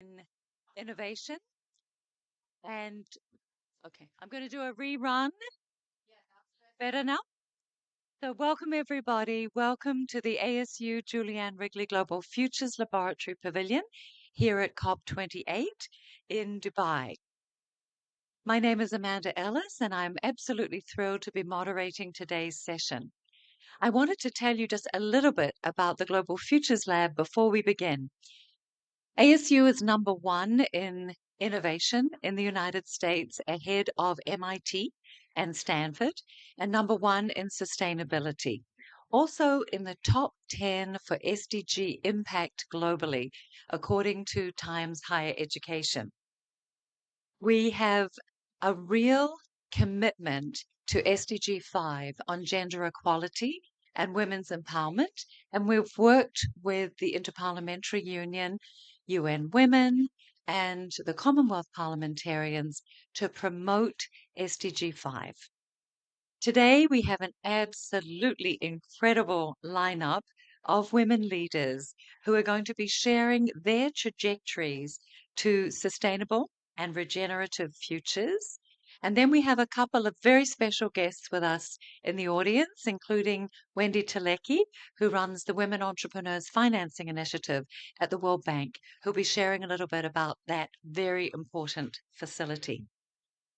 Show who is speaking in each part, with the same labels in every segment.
Speaker 1: in innovation. And okay, I'm going to do a rerun. Better now? So, welcome everybody. Welcome to the ASU Julianne Wrigley Global Futures Laboratory Pavilion here at COP28 in Dubai. My name is Amanda Ellis, and I'm absolutely thrilled to be moderating today's session. I wanted to tell you just a little bit about the Global Futures Lab before we begin. ASU is number one in innovation in the United States, ahead of MIT and Stanford, and number one in sustainability. Also in the top 10 for SDG impact globally, according to Times Higher Education. We have a real commitment to SDG 5 on gender equality and women's empowerment, and we've worked with the Interparliamentary Union, UN Women, and the Commonwealth parliamentarians to promote SDG 5. Today, we have an absolutely incredible lineup of women leaders who are going to be sharing their trajectories to sustainable and regenerative futures. And then we have a couple of very special guests with us in the audience, including Wendy Telecki, who runs the Women Entrepreneurs Financing Initiative at the World Bank, who'll be sharing a little bit about that very important facility.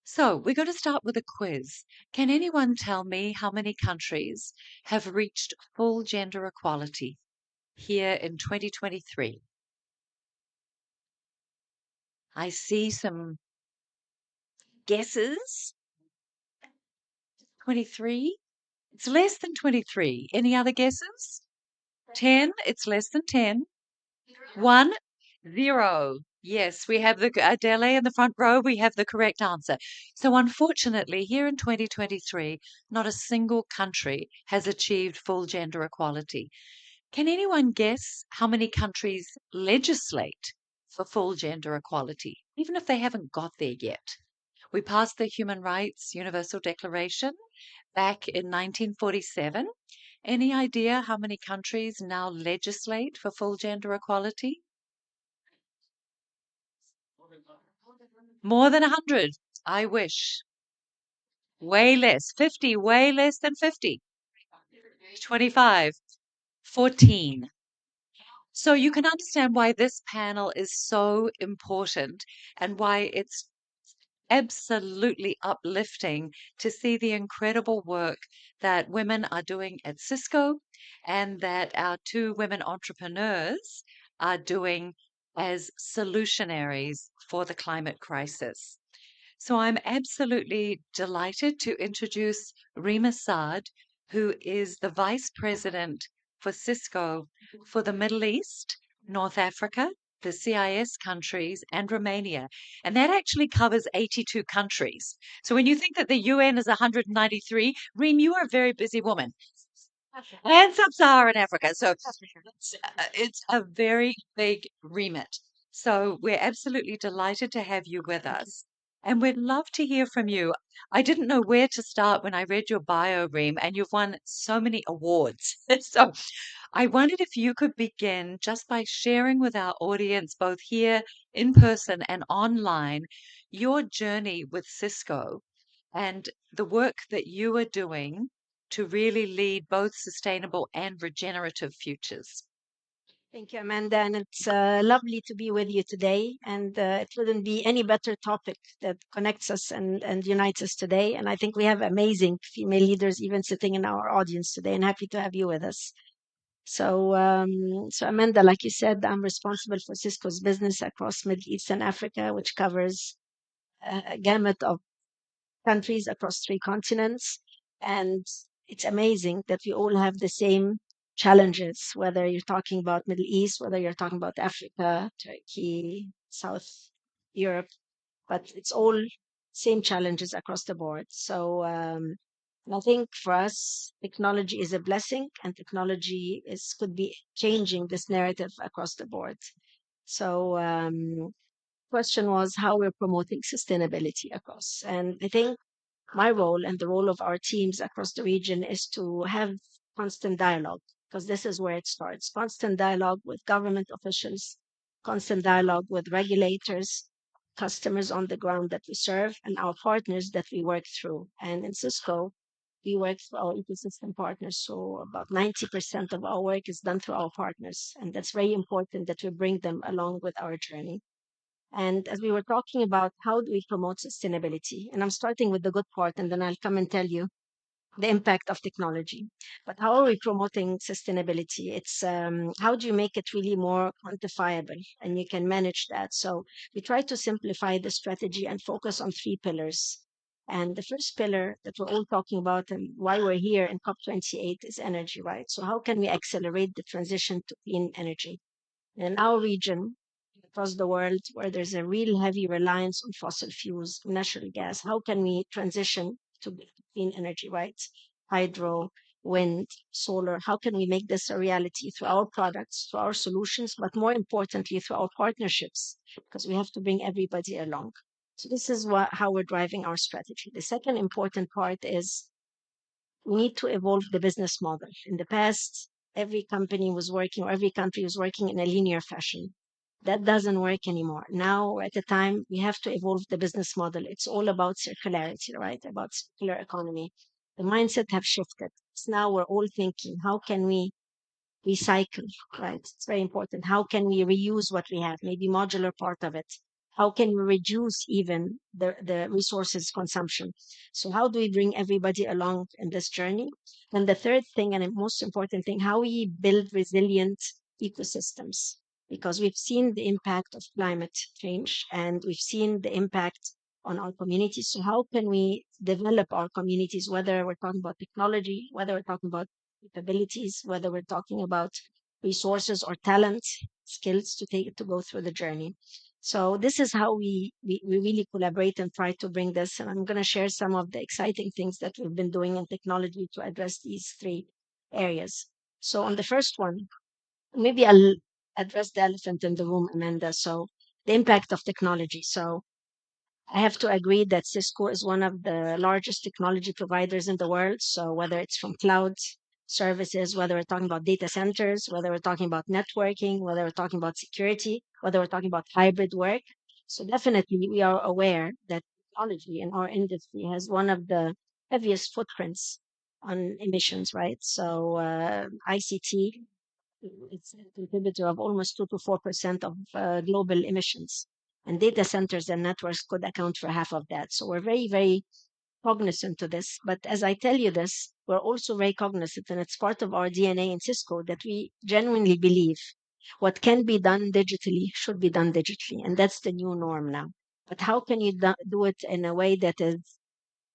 Speaker 1: So we're going to start with a quiz. Can anyone tell me how many countries have reached full gender equality here in 2023? I see some guesses. 23? It's less than 23. Any other guesses? 10? It's less than 10. 1? 0. Yes, we have the Adele in the front row. We have the correct answer. So, unfortunately, here in 2023, not a single country has achieved full gender equality. Can anyone guess how many countries legislate for full gender equality, even if they haven't got there yet? We passed the Human Rights Universal Declaration back in 1947. Any idea how many countries now legislate for full gender equality? More than 100. I wish. Way less. 50, way less than 50. 25. 14. So you can understand why this panel is so important and why it's absolutely uplifting to see the incredible work that women are doing at Cisco and that our two women entrepreneurs are doing as solutionaries for the climate crisis. So I'm absolutely delighted to introduce Reem Asaad, who is the Vice President for Cisco for the Middle East, North Africa, the CIS countries, and Romania. And that actually covers 82 countries. So when you think that the UN is 193, Reem, you are a very busy woman. And sub-Saharan Africa. So it's a very big remit. So we're absolutely delighted to have you with us. And we'd love to hear from you. I didn't know where to start when I read your bio, Reem, and you've won so many awards. So I wondered if you could begin just by sharing with our audience, both here in person and online, your journey with Cisco and the work that you are doing to really lead both sustainable and regenerative futures.
Speaker 2: Thank you, Amanda. And it's lovely to be with you today. And it wouldn't be any better topic that connects us and unites us today. And I think we have amazing female leaders even sitting in our audience today, and happy to have you with us. So, Amanda, like you said, I'm responsible for Cisco's business across Middle East and Africa, which covers a gamut of countries across 3 continents. And it's amazing that we all have the same challenges, whether you're talking about Middle East, whether you're talking about Africa, Turkey, South Europe, but it's all same challenges across the board. So and I think for us, technology is a blessing, and technology could be changing this narrative across the board. So question was how we're promoting sustainability across. And I think my role and the role of our teams across the region is to have constant dialogue, because this is where it starts. Constant dialogue with government officials, constant dialogue with regulators, customers on the ground that we serve, and our partners that we work through. And in Cisco, we work through our ecosystem partners. So about 90% of our work is done through our partners. And that's very important that we bring them along with our journey. And as we were talking about how do we promote sustainability, and I'm starting with the good part, and then I'll come and tell you the impact of technology. But how are we promoting sustainability? It's how do you make it really more quantifiable and you can manage that? So we try to simplify the strategy and focus on three pillars. And the first pillar that we're all talking about and why we're here in COP28 is energy, right? So how can we accelerate the transition to clean energy? In our region, across the world, where there's a real heavy reliance on fossil fuels, natural gas, how can we transition to clean energy, right? Hydro, wind, solar, how can we make this a reality through our products, through our solutions, but more importantly, through our partnerships, because we have to bring everybody along. So this is how we're driving our strategy. The second important part is we need to evolve the business model. In the past, every company was working, or every country was working in a linear fashion. That doesn't work anymore. Now, at the time, we have to evolve the business model. It's all about circularity, right? About circular economy. The mindset have shifted. So now we're all thinking, how can we recycle, right? It's very important. How can we reuse what we have? Maybe modular part of it. How can we reduce even the resources consumption? So how do we bring everybody along in this journey? And the third thing, and the most important thing, how we build resilient ecosystems, because we've seen the impact of climate change and we've seen the impact on our communities. So how can we develop our communities, whether we're talking about technology, whether we're talking about capabilities, whether we're talking about resources or talent, skills to take to go through the journey. So this is how we really collaborate and try to bring this. And I'm going to share some of the exciting things that we've been doing in technology to address these three areas. So on the first one, maybe I'll address the elephant in the room, Amanda. So the impact of technology. So I have to agree that Cisco is one of the largest technology providers in the world. So whether it's from cloud services, whether we're talking about data centers, whether we're talking about networking, whether we're talking about security, whether we're talking about hybrid work. So definitely we are aware that technology in our industry has one of the heaviest footprints on emissions, right? So ICT, it's a contributor of almost 2 to 4% of global emissions. And data centers and networks could account for half of that. So we're very, very cognizant to this. But as I tell you this, we're also very cognizant, and it's part of our DNA in Cisco that we genuinely believe what can be done digitally should be done digitally. And that's the new norm now. But how can you do it in a way that is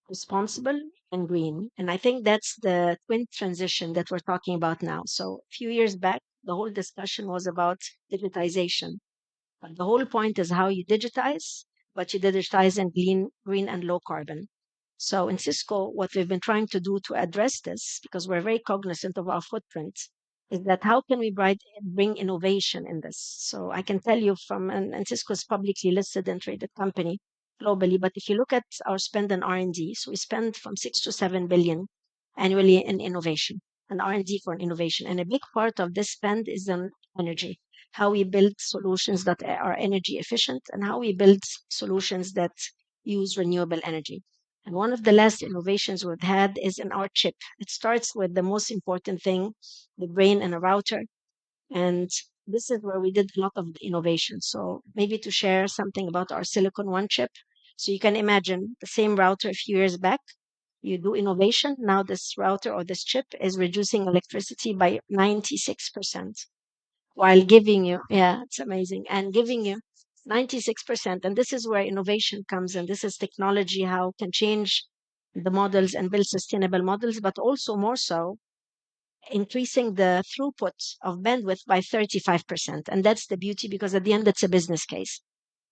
Speaker 2: responsible and green? And I think that's the twin transition that we're talking about now. So a few years back, the whole discussion was about digitization. But the whole point is how you digitize, but you digitize in green and low carbon. So in Cisco, what we've been trying to do to address this, because we're very cognizant of our footprint, is that how can we bring innovation in this? So I can tell you and Cisco is publicly listed and traded company globally, but if you look at our spend on R&D, so we spend from 6 to 7 billion annually in innovation and R&D for innovation. And a big part of this spend is on energy, how we build solutions that are energy efficient and how we build solutions that use renewable energy. And one of the last innovations we've had is in our chip. It starts with the most important thing, the brain and a router. And this is where we did a lot of the innovation. So maybe to share something about our Silicon One chip. So you can imagine the same router a few years back. You do innovation. Now this router or this chip is reducing electricity by 96% while giving you, yeah, it's amazing, and giving you 96%. And this is where innovation comes in. This is technology, how can change the models and build sustainable models, but also more so increasing the throughput of bandwidth by 35%. And that's the beauty because at the end, it's a business case.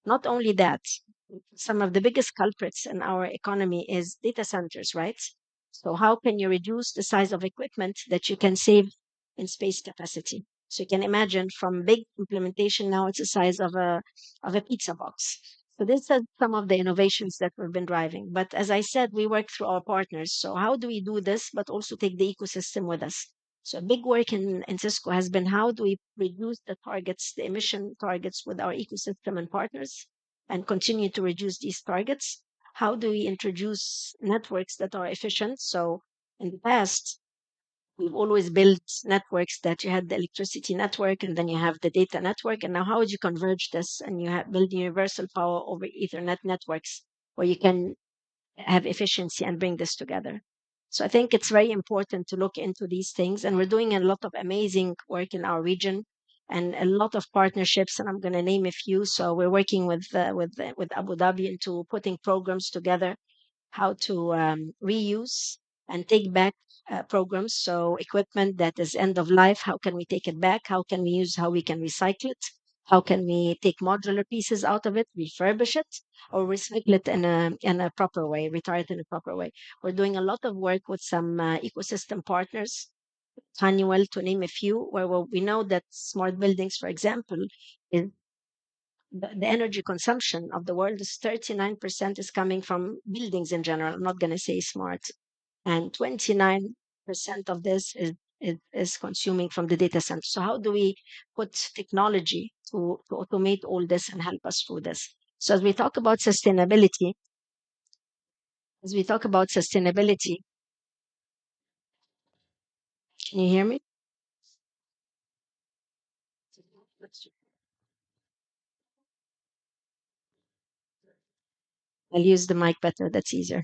Speaker 2: Not only that, some of the biggest culprits in our economy is data centers, right? So how can you reduce the size of equipment that you can save in space capacity? So you can imagine from big implementation now it's the size of a pizza box. So this is some of the innovations that we've been driving. But as I said, we work through our partners. So how do we do this, but also take the ecosystem with us? So a big work in Cisco has been how do we reduce the targets, the emission targets with our ecosystem and partners and continue to reduce these targets? How do we introduce networks that are efficient? So in the past, we've always built networks that you had the electricity network and then you have the data network. And now how would you converge this and you have build universal power over Ethernet networks where you can have efficiency and bring this together? So I think it's very important to look into these things. And we're doing a lot of amazing work in our region and a lot of partnerships. And I'm going to name a few. So we're working with Abu Dhabi into putting programs together how to reuse and take back programs. So equipment that is end of life, how can we take it back? How can we use, how we can recycle it? How can we take modular pieces out of it, refurbish it, or recycle it in a proper way, retire it in a proper way? We're doing a lot of work with some ecosystem partners, Honeywell, to name a few, where we know that smart buildings, for example, is the energy consumption of the world is 39% is coming from buildings in general. I'm not going to say smart. And 29% of this is consuming from the data center. So how do we put technology to automate all this and help us through this? So as we talk about sustainability, can you hear me? I'll use the mic better. That's easier.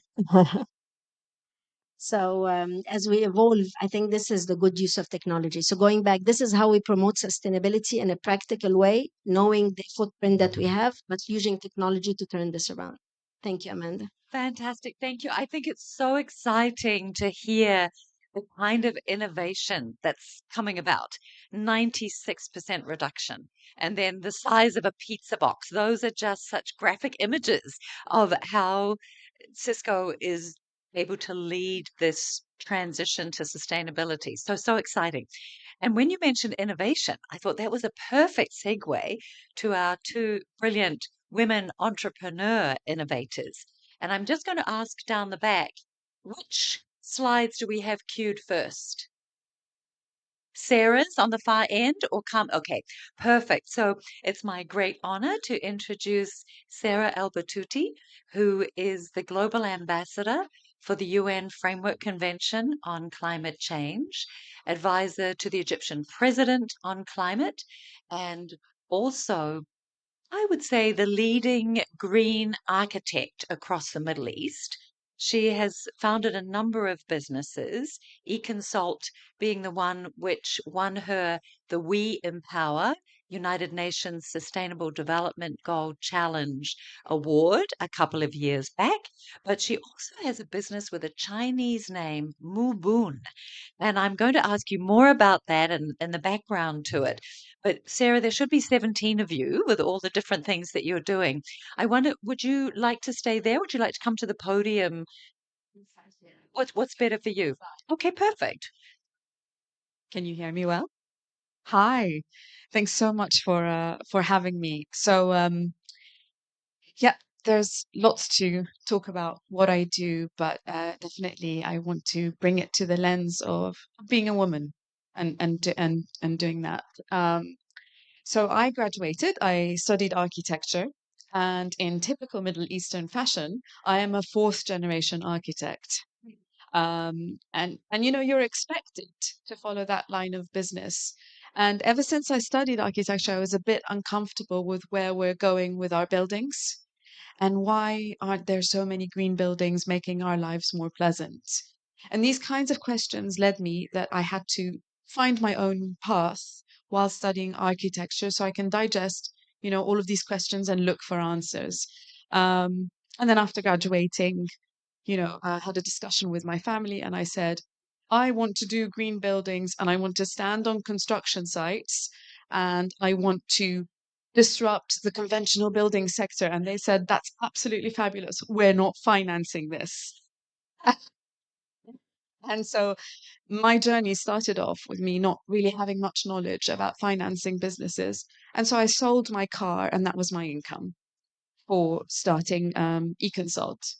Speaker 2: So as we evolve, I think this is the good use of technology. So going back, this is how we promote sustainability in a practical way, knowing the footprint that we have, but using technology to turn this around. Thank you, Amanda.
Speaker 1: Fantastic. Thank you. I think it's so exciting to hear the kind of innovation that's coming about. 96% reduction. And then the size of a pizza box. Those are just such graphic images of how Cisco is able to lead this transition to sustainability. So, so exciting. And when you mentioned innovation, I thought that was a perfect segue to our two brilliant women entrepreneur innovators. And I'm just going to ask down the back, which slides do we have queued first? Sarah's on the far end or come? Okay, perfect. So it's my great honor to introduce Sarah Battouty, who is the Global Ambassador for the UN Framework Convention on Climate Change, advisor to the Egyptian President on climate, and also I would say the leading green architect across the Middle East. She has founded a number of businesses, ECOnsult being the one which won her the We Empower United Nations Sustainable Development Goal Challenge Award a couple of years back. But she also has a business with a Chinese name, Mubun. And I'm going to ask you more about that and the background to it. But Sarah, there should be 17 of you with all the different things that you're doing. I wonder, would you like to stay there? Would you like to come to the podium? What's better for you? Okay, perfect.
Speaker 3: Can you hear me well? Hi. Thanks so much for having me. So yeah, there's lots to talk about what I do, but definitely I want to bring it to the lens of being a woman and doing that. So I graduated, I studied architecture, and in typical Middle Eastern fashion, I am a fourth generation architect. And you know, you're expected to follow that line of business. And ever since I studied architecture, I was a bit uncomfortable with where we're going with our buildings and why aren't there so many green buildings making our lives more pleasant? And these kinds of questions led me that I had to find my own path while studying architecture so I can digest, you know, all of these questions and look for answers. And then after graduating, you know, I had a discussion with my family and I said, I want to do green buildings and I want to stand on construction sites and I want to disrupt the conventional building sector. And they said, that's absolutely fabulous. We're not financing this. And so my journey started off with me not really having much knowledge about financing businesses. And so I sold my car and that was my income for starting ECOnsult.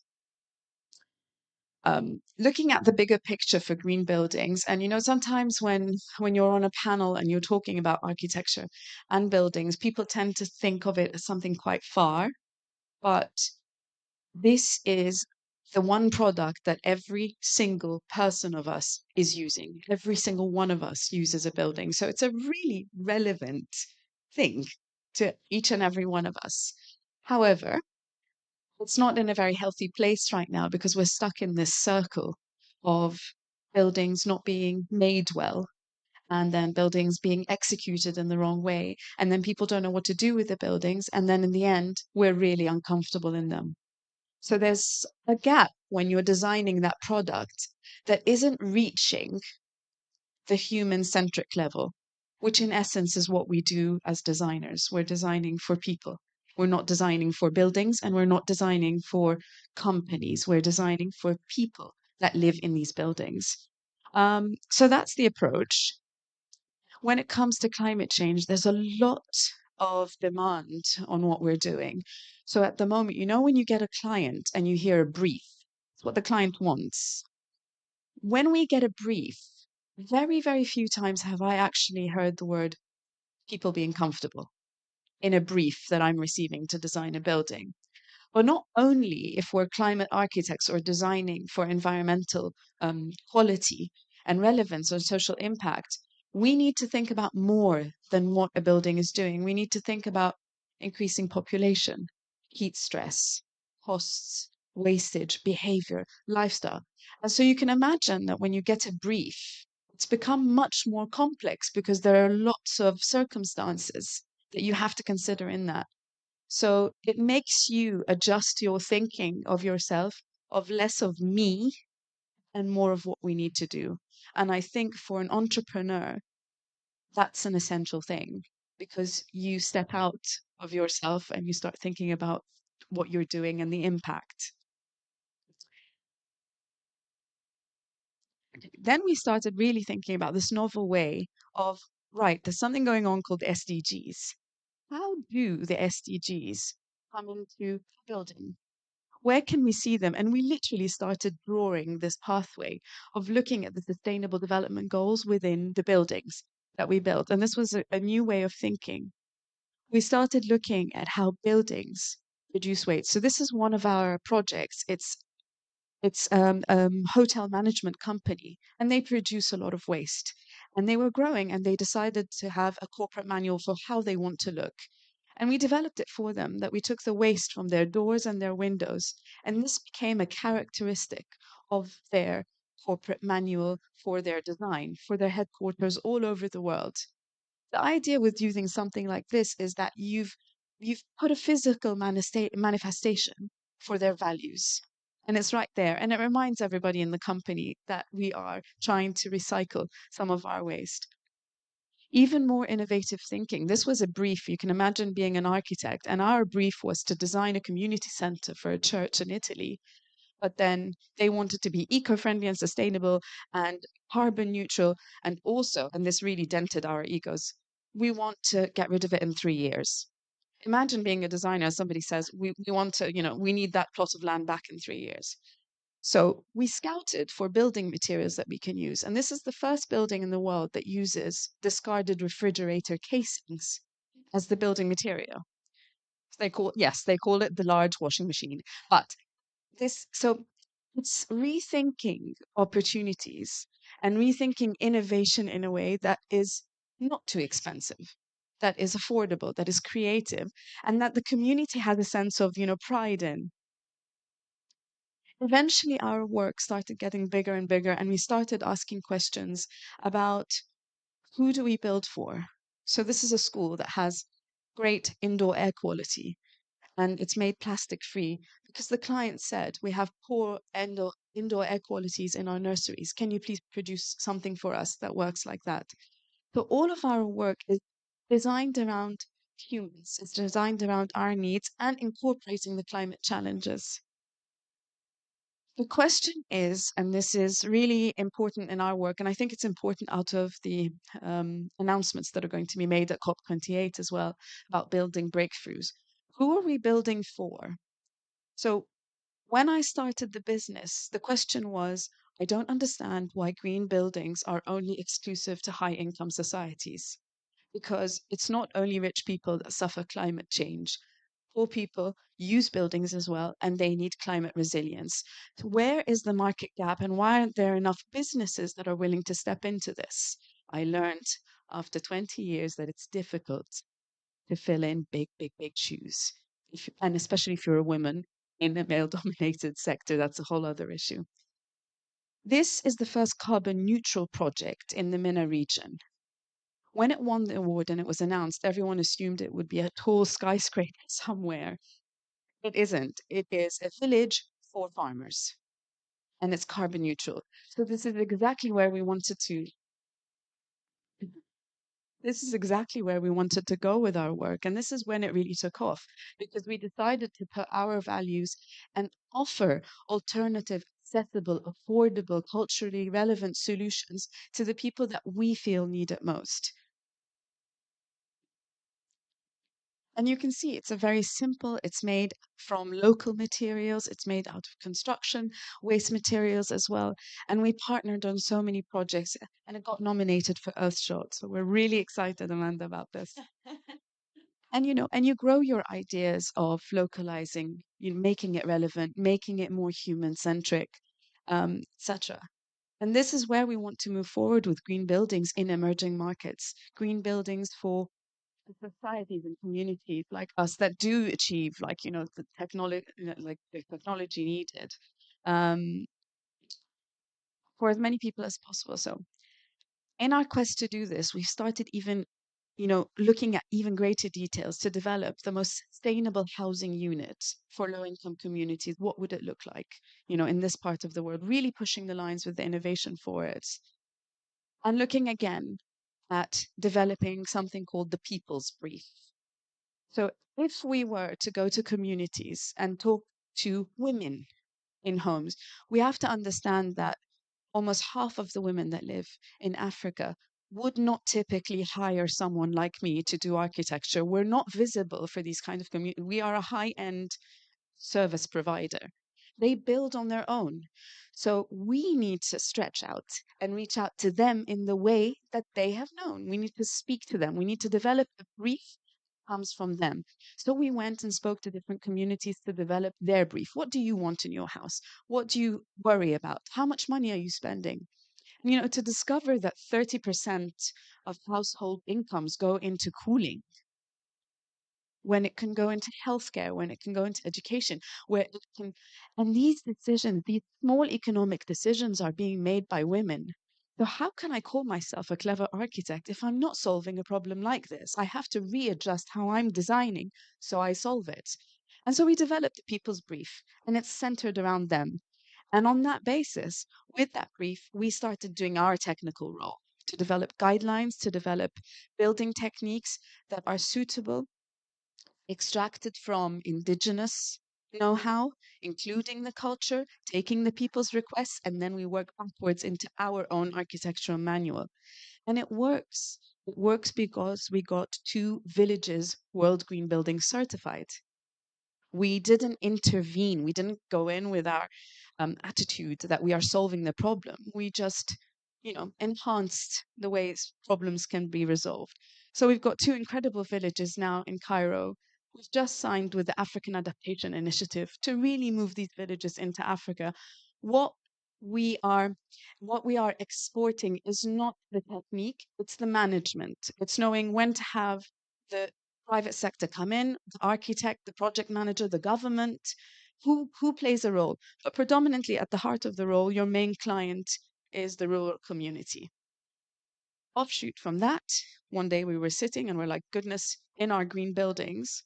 Speaker 3: looking at the bigger picture for green buildings. And, sometimes when you're on a panel and you're talking about architecture and buildings, people tend to think of it as something quite far. But this is the one product that every single person of us is using. Every single one of us uses a building. So it's a really relevant thing to each and every one of us. However, it's not in a very healthy place right now because we're stuck in this circle of buildings not being made well and then buildings being executed in the wrong way. And then people don't know what to do with the buildings. And then in the end, we're really uncomfortable in them. So there's a gap when you're designing that product that isn't reaching the human centric level, which in essence is what we do as designers. We're designing for people. We're not designing for buildings and we're not designing for companies. We're designing for people that live in these buildings. So that's the approach. When it comes to climate change, there's a lot of demand on what we're doing. So at the moment, when you get a client and you hear a brief, it's what the client wants. When we get a brief, very, very few times have I actually heard the word people being comfortable in a brief that I'm receiving to design a building. But not only if we're climate architects or designing for environmental quality and relevance or social impact, we need to think about more than what a building is doing. We need to think about increasing population, heat stress, costs, wastage, behavior, lifestyle. And so you can imagine that when you get a brief, it's become much more complex because there are lots of circumstances that you have to consider in that. So it makes you adjust your thinking of yourself, of less of me and more of what we need to do. And I think for an entrepreneur, that's an essential thing because you step out of yourself and you start thinking about what you're doing and the impact. Then we started really thinking about this novel way of, right, there's something going on called SDGs. How do the SDGs come into building? Where can we see them? And we literally started drawing this pathway of looking at the sustainable development goals within the buildings that we built. And this was a new way of thinking. We started looking at how buildings reduce waste. So this is one of our projects. It's hotel management company, and they produce a lot of waste. And they were growing, and they decided to have a corporate manual for how they want to look. And we developed it for them that we took the waste from their doors and their windows. And this became a characteristic of their corporate manual for their design, for their headquarters all over the world. The idea with using something like this is that you've put a physical manifestation for their values. And it's right there. And it reminds everybody in the company that we are trying to recycle some of our waste. Even more innovative thinking. This was a brief. You can imagine being an architect, and our brief was to design a community center for a church in Italy. But then they wanted to be eco-friendly and sustainable and carbon neutral. And also, and this really dented our egos, we want to get rid of it in 3 years. Imagine being a designer, somebody says, we want to, we need that plot of land back in 3 years. So we scouted for building materials that we can use. And this is the first building in the world that uses discarded refrigerator casings as the building material. They call it the large washing machine. But so it's rethinking opportunities and rethinking innovation in a way that is not too expensive, that is affordable, that is creative, and that the community has a sense of, pride in. Eventually, our work started getting bigger and bigger, and we started asking questions about who do we build for? So this is a school that has great indoor air quality, and it's made plastic free because the client said, we have poor indoor air qualities in our nurseries. Can you please produce something for us that works like that? So all of our work is designed around humans. It's designed around our needs and incorporating the climate challenges. The question is, and this is really important in our work, and I think it's important out of the announcements that are going to be made at COP28 as well about building breakthroughs. Who are we building for? So When I started the business, the question was, I don't understand why green buildings are only exclusive to high income societies, because it's not only rich people that suffer climate change. Poor people use buildings as well, and they need climate resilience. So where is the market gap, and why aren't there enough businesses that are willing to step into this? I learned after 20 years that it's difficult to fill in big, big, big shoes. And especially if you're a woman in a male dominated sector, that's a whole other issue. This is the first carbon neutral project in the MENA region. When it won the award and it was announced, everyone assumed it would be a tall skyscraper somewhere. It isn't. It is a village for farmers, and it's carbon neutral. So this is exactly where we wanted to this is exactly where we wanted to go with our work. And this is when it really took off, because we decided to put our values and offer alternative, accessible, affordable, culturally relevant solutions to the people that we feel need it most. And you can see it's a very simple, it's made from local materials, it's made out of construction, waste materials as well. And we partnered on so many projects and it got nominated for Earthshot. So we're really excited, Amanda, about this. And and you grow your ideas of localizing, making it relevant, making it more human centric, etc. And this is where we want to move forward with green buildings in emerging markets, green buildings for societies and communities like us that do achieve, like the technology, like the technology needed, um, for as many people as possible. So in our quest to do this, we've started even looking at even greater details to develop the most sustainable housing unit for low income communities. What would it look like, in this part of the world, really pushing the lines with the innovation for it. And looking again at developing something called the People's Brief. So if we were to go to communities and talk to women in homes, we have to understand that almost half of the women that live in Africa would not typically hire someone like me to do architecture. We're not visible for these kind of communities. We are a high-end service provider. They build on their own. So we need to stretch out and reach out to them in the way that they have known. We need to speak to them. We need to develop a brief comes from them. So we went and spoke to different communities to develop their brief. What do you want in your house? What do you worry about? How much money are you spending? To discover that 30% of household incomes go into cooling, when it can go into healthcare, when it can go into education, where it can, and these decisions, these small economic decisions are being made by women. So how can I call myself a clever architect if I'm not solving a problem like this? I have to readjust how I'm designing so I solve it. And so we developed the People's Brief, and it's centered around them. And on that basis, with that brief, we started doing our technical role to develop guidelines, to develop building techniques that are suitable, extracted from indigenous know-how, including the culture, taking the people's requests, and then we work backwards into our own architectural manual. And it works. It works because we got 2 villages World Green Building certified. We didn't intervene. We didn't go in with our attitude that we are solving the problem. We just, enhanced the ways problems can be resolved. So we've got 2 incredible villages now in Cairo. We've just signed with the African Adaptation Initiative to really move these villages into Africa. What we are what we are exporting is not the technique, it's the management. It's knowing when to have the private sector come in, the architect, the project manager, the government, who plays a role. But predominantly at the heart of the role, your main client is the rural community. Offshoot from that, one day we were sitting and we're like, goodness, in our green buildings,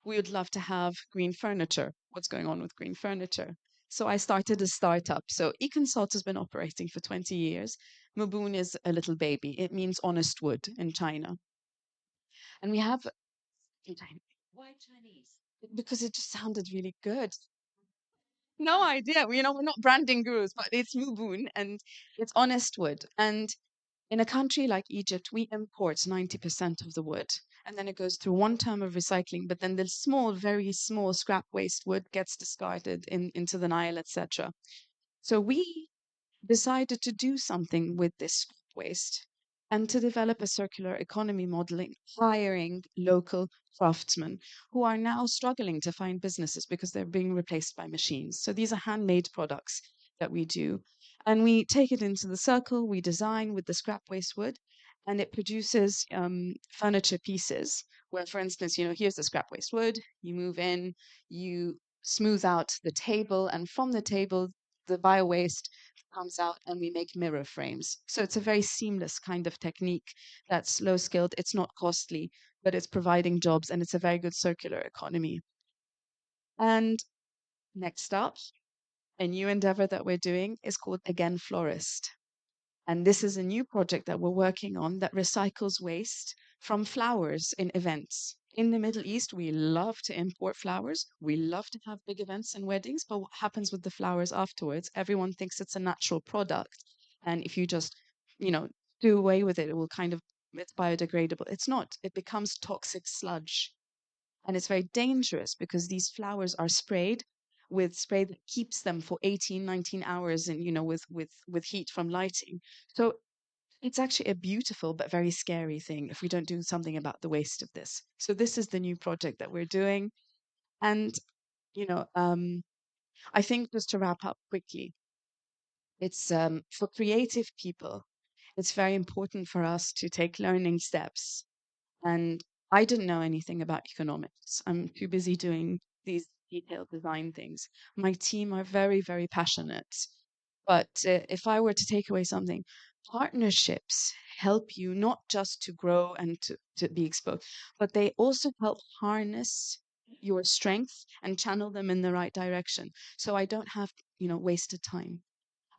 Speaker 3: we would love to have green furniture. What's going on with green furniture? So I started a startup. So ECOnsult has been operating for 20 years. Mubun is a little baby. It means honest wood in China. And we have in China. Why Chinese? Because it just sounded really good. No idea. We're not branding gurus, but it's Mubun and it's honest wood. And in a country like Egypt, we import 90% of the wood. and then it goes through one term of recycling, but then the small, very small scrap waste wood gets discarded into the Nile, etc. So we decided to do something with this scrap waste and to develop a circular economy modeling, hiring local craftsmen who are now struggling to find businesses because they're being replaced by machines. So these are handmade products that we do. And we take it into the circle, we design with the scrap waste wood, and it produces furniture pieces where, for instance, here's the scrap waste wood, you move in, you smooth out the table, and from the table, the bio waste comes out and we make mirror frames. So it's a very seamless kind of technique that's low skilled, it's not costly, but it's providing jobs and it's a very good circular economy. And next up, a new endeavor that we're doing is called Again Florist. And this is a new project that we're working on that recycles waste from flowers in events. In the Middle East, we love to import flowers. We love to have big events and weddings, but what happens with the flowers afterwards? Everyone thinks it's a natural product. And if you just, do away with it, it's biodegradable. It's not. It becomes toxic sludge. And it's very dangerous because these flowers are sprayed with spray that keeps them for 18, 19 hours and with heat from lighting. So it's actually a beautiful but very scary thing if we don't do something about the waste of this. So this is the new project that we're doing. And I think, just to wrap up quickly, it's for creative people, it's very important for us to take learning steps. And I didn't know anything about economics. I'm too busy doing these detailed design things. My team are very, very passionate. But if I were to take away something, partnerships help you not just to grow and to be exposed, but they also help harness your strengths and channel them in the right direction. So I don't have, wasted time.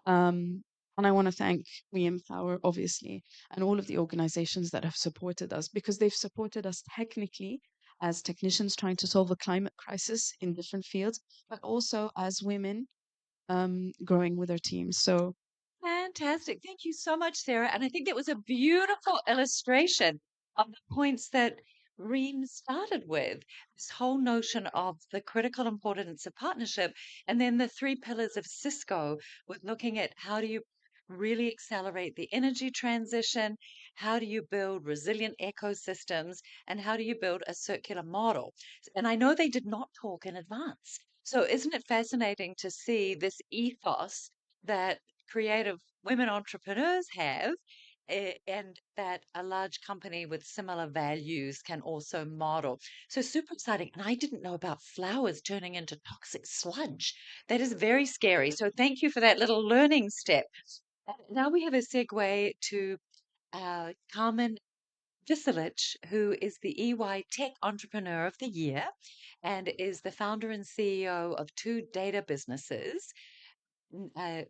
Speaker 3: And I want to thank Reem Power, obviously, and all of the organizations that have supported us, because they've supported us technically as technicians trying to solve a climate crisis in different fields, but also as women growing with our teams. So
Speaker 1: Fantastic. Thank you so much, Sarah. And I think that was a beautiful illustration of the points that Reem started with, this whole notion of the critical importance of partnership, and then the three pillars of Cisco with looking at how do you really accelerate the energy transition, how do you build resilient ecosystems, and how do you build a circular model. And I know they did not talk in advance. So isn't it fascinating to see this ethos that creative women entrepreneurs have, and that a large company with similar values can also model. So super exciting. And I didn't know about flowers turning into toxic sludge. That is very scary. So thank you for that little learning step. Now we have a segue to Carmen Vicelich, who is the EY Tech Entrepreneur of the Year and is the founder and CEO of two data businesses,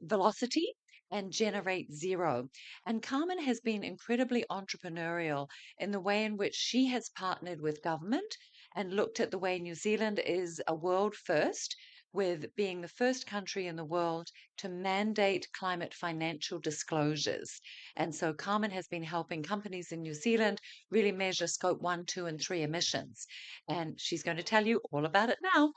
Speaker 1: Velocity and Generate Zero. And Carmen has been incredibly entrepreneurial in the way in which she has partnered with government and looked at the way New Zealand is a world first, with being the first country in the world to mandate climate financial disclosures. And so Carmen has been helping companies in New Zealand really measure scope 1, 2, and 3 emissions. And she's going to tell you all about it now.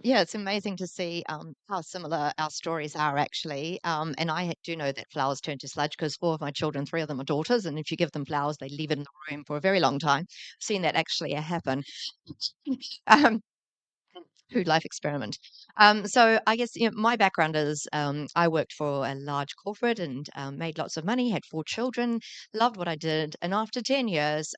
Speaker 4: Yeah, it's amazing to see how similar our stories are actually. And I do know that flowers turn to sludge because four of my children, three of them are daughters, and if you give them flowers, they leave it in the room for a very long time. I've seen that actually happen. um, Food life experiment. So I guess my background is I worked for a large corporate and made lots of money, had four children, loved what I did. And after 10 years,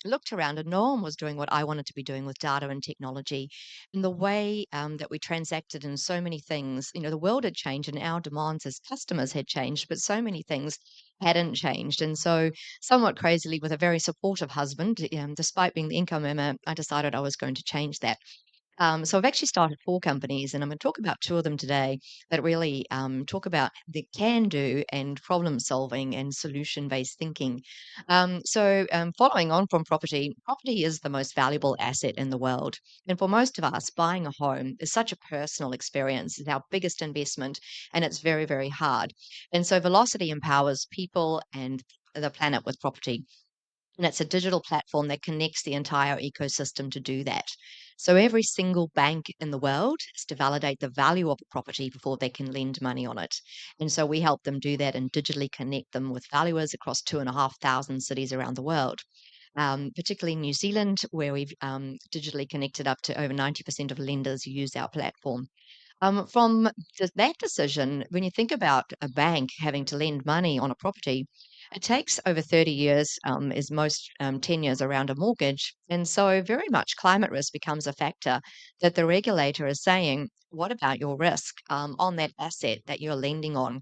Speaker 4: looked around and no one was doing what I wanted to be doing with data and technology. And the way that we transacted in so many things, the world had changed and our demands as customers had changed, but so many things hadn't changed. And so, somewhat crazily, with a very supportive husband, despite being the income earner, I decided I was going to change that. So I've actually started four companies, and I'm going to talk about two of them today that really talk about the can-do and problem-solving and solution-based thinking. Following on from property, property is the most valuable asset in the world, and for most of us, buying a home is such a personal experience. It's our biggest investment, and it's very, very hard. And so Velocity empowers people and the planet with property. And it's a digital platform that connects the entire ecosystem to do that. So every single bank in the world has to validate the value of a property before they can lend money on it. And so we help them do that and digitally connect them with valuers across 2,500 cities around the world. Particularly in New Zealand, where we've digitally connected up to over 90% of lenders who use our platform. From that decision, when you think about a bank having to lend money on a property, it takes over 30 years, is most tenures around a mortgage. And so, very much climate risk becomes a factor that the regulator is saying, what about your risk on that asset that you're lending on?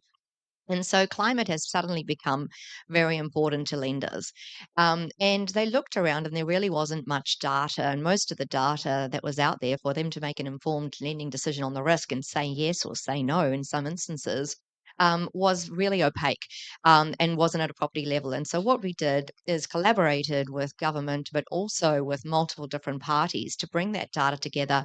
Speaker 4: And so climate has suddenly become very important to lenders. And they looked around and there really wasn't much data. And most of the data that was out there for them to make an informed lending decision on the risk and say yes or say no in some instances was really opaque and wasn't at a property level. And so what we did is collaborated with government, but also with multiple different parties to bring that data together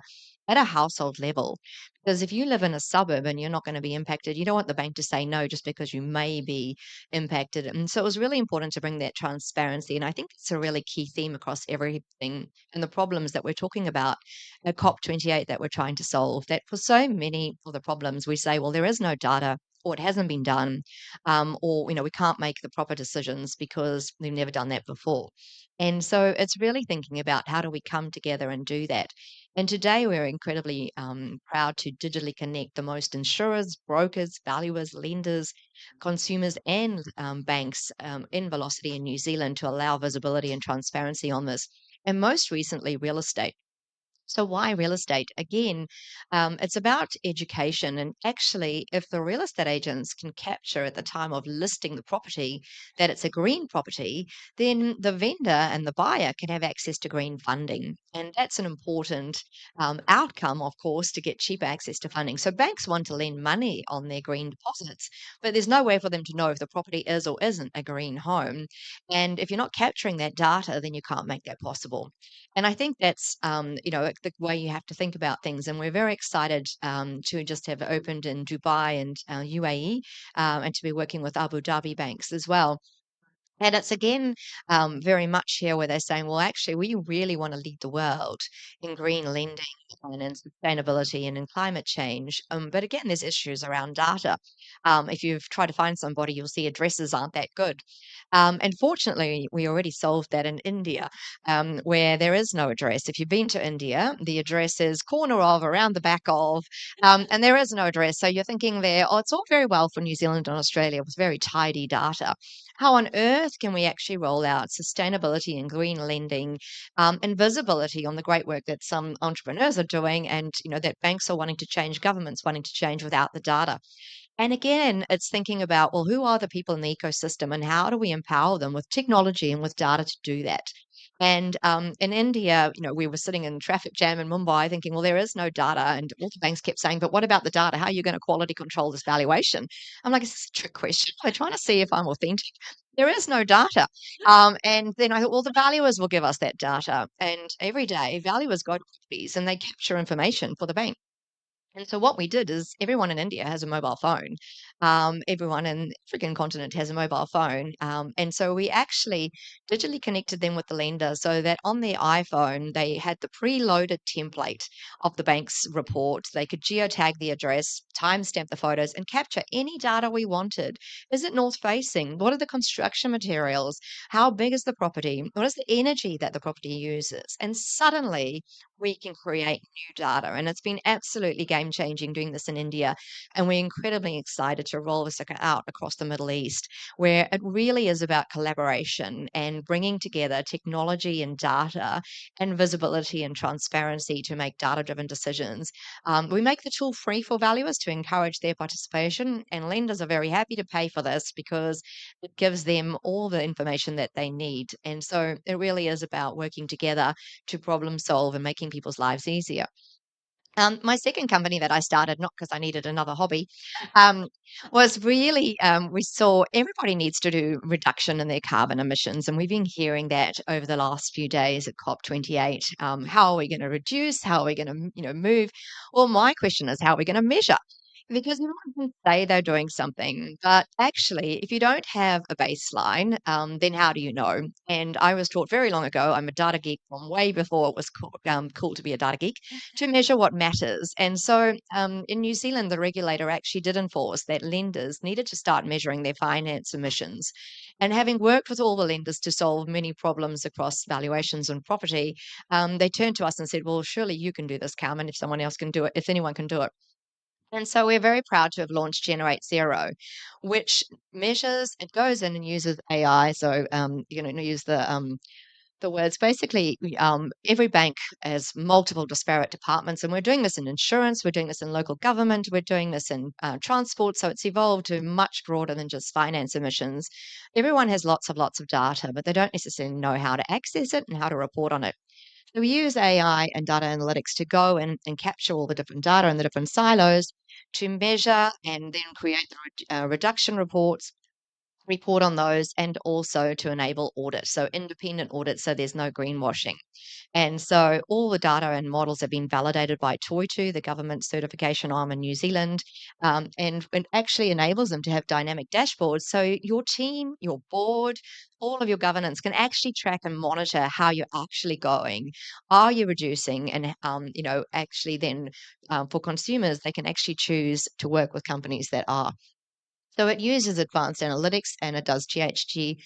Speaker 4: at a household level. Because if you live in a suburb and you're not going to be impacted, you don't want the bank to say no just because you may be impacted. And so it was really important to bring that transparency. And I think it's a really key theme across everything and the problems that we're talking about at COP28 that we're trying to solve. That for so many of the problems, we say, well, there is no data or it hasn't been done, or we can't make the proper decisions because we've never done that before. And so it's really thinking about how do we come together and do that. And today we're incredibly proud to digitally connect the most insurers, brokers, valuers, lenders, consumers, and banks in Velocity in New Zealand to allow visibility and transparency on this. And most recently, real estate. So why real estate? Again, it's about education. And actually, if the real estate agents can capture at the time of listing the property that it's a green property, then the vendor and the buyer can have access to green funding. And that's an important outcome, of course, to get cheaper access to funding. So banks want to lend money on their green deposits, but there's no way for them to know if the property is or isn't a green home. And if you're not capturing that data, then you can't make that possible. And I think that's, the way you have to think about things. And we're very excited to just have opened in Dubai and UAE and to be working with Abu Dhabi banks as well. And it's again very much here where they're saying, well, actually, we really want to lead the world in green lending and in sustainability and in climate change. But again, there's issues around data. If you've tried to find somebody, you'll see addresses aren't that good. And fortunately, we already solved that in India, where there is no address. If you've been to India, the address is corner of, around the back of, and there is no address. So you're thinking there, oh, it's all very well for New Zealand and Australia with very tidy data. How on earth can we actually roll out sustainability and green lending and visibility on the great work that some entrepreneurs are doing and that banks are wanting to change, governments wanting to change without the data? And again, it's thinking about, well, who are the people in the ecosystem and how do we empower them with technology and with data to do that? And in India, we were sitting in traffic jam in Mumbai thinking, well, there is no data. And all the banks kept saying, but what about the data? How are you going to quality control this valuation? I'm like, it's a trick question. They're trying to see if I'm authentic. There is no data. And then I thought, well, the valuers will give us that data. And every day, valuers go to properties and they capture information for the bank. And so what we did is everyone in India has a mobile phone. Everyone in the African continent has a mobile phone. And so we actually digitally connected them with the lender so that on their iPhone, they had the preloaded template of the bank's report. They could geotag the address, timestamp the photos, and capture any data we wanted. Is it north facing? What are the construction materials? How big is the property? What is the energy that the property uses? And suddenly we can create new data. And it's been absolutely game changing doing this in India. And we're incredibly excited to roll this out across the Middle East, where it really is about collaboration and bringing together technology and data and visibility and transparency to make data driven decisions. We make the tool free for valuers to encourage their participation, and lenders are very happy to pay for this because it gives them all the information that they need. And so it really is about working together to problem solve and making people's lives easier. My second company that I started, not because I needed another hobby, um, was really we saw everybody needs to do reduction in their carbon emissions, and we've been hearing that over the last few days at COP28. How are we going to reduce? How are we going to, move? Well, my question is, how are we going to measure? Because everyone can say they're doing something, but actually, if you don't have a baseline, then how do you know? And I was taught very long ago, I'm a data geek from way before it was cool to be a data geek, to measure what matters. And so in New Zealand, the regulator actually did enforce that lenders needed to start measuring their finance emissions. And having worked with all the lenders to solve many problems across valuations and property, they turned to us and said, well, surely you can do this, Carmen, if someone else can do it, if anyone can do it. And so we're very proud to have launched Generate Zero, which measures, it goes in and uses AI. So, use the words. Basically, every bank has multiple disparate departments, and we're doing this in insurance, we're doing this in local government, we're doing this in transport. So it's evolved to much broader than just finance emissions. Everyone has lots of data, but they don't necessarily know how to access it and how to report on it. So we use AI and data analytics to go and capture all the different data in the different silos to measure and then create the reduction reports, report on those, and also to enable audit. So independent audit, so there's no greenwashing. And so all the data and models have been validated by Toitu, the government certification arm in New Zealand, and it actually enables them to have dynamic dashboards. So your team, your board, all of your governance can actually track and monitor how you're actually going. Are you reducing? And actually then for consumers, they can actually choose to work with companies that are. So it uses advanced analytics and it does GHG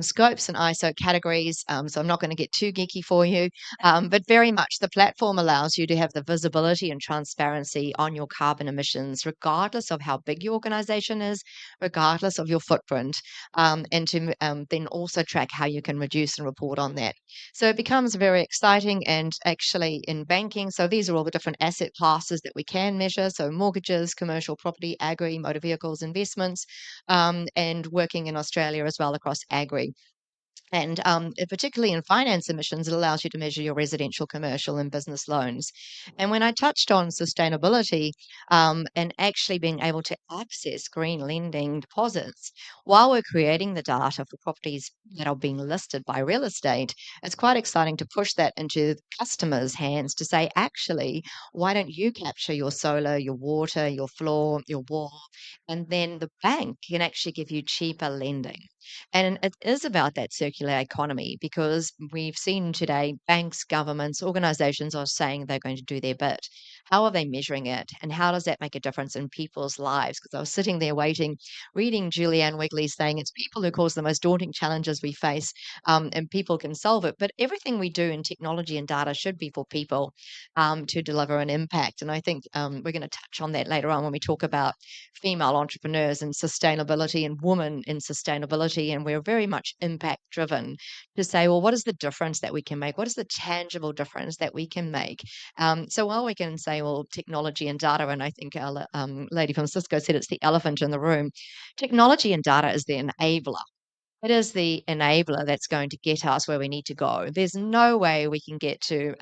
Speaker 4: scopes and ISO categories. So I'm not going to get too geeky for you, but very much the platform allows you to have the visibility and transparency on your carbon emissions, regardless of how big your organization is, regardless of your footprint, and to then also track how you can reduce and report on that. So it becomes very exciting. And actually in banking, so these are all the different asset classes that we can measure. So mortgages, commercial property, agri, motor vehicles, investments, and working in Australia as well across agri. And particularly in finance emissions, it allows you to measure your residential, commercial, and business loans. And when I touched on sustainability and actually being able to access green lending deposits while we're creating the data for properties that are being listed by real estate, it's quite exciting to push that into customers' hands to say, actually, why don't you capture your solar, your water, your floor, your wall, and then the bank can actually give you cheaper lending. And it is about that circular economy because we've seen today banks, governments, organizations are saying they're going to do their bit. How are they measuring it? And how does that make a difference in people's lives? Because I was sitting there waiting, reading Julianne Wrigley saying it's people who cause the most daunting challenges we face, and people can solve it. But everything we do in technology and data should be for people to deliver an impact. And I think we're going to touch on that later on when we talk about female entrepreneurs and sustainability and women in sustainability. And we're very much impact driven to say, well, what is the difference that we can make? What is the tangible difference that we can make? So while we can say, well, technology and data, and I think our lady from Cisco said it's the elephant in the room, technology and data is the enabler. It is the enabler that's going to get us where we need to go. There's no way we can get to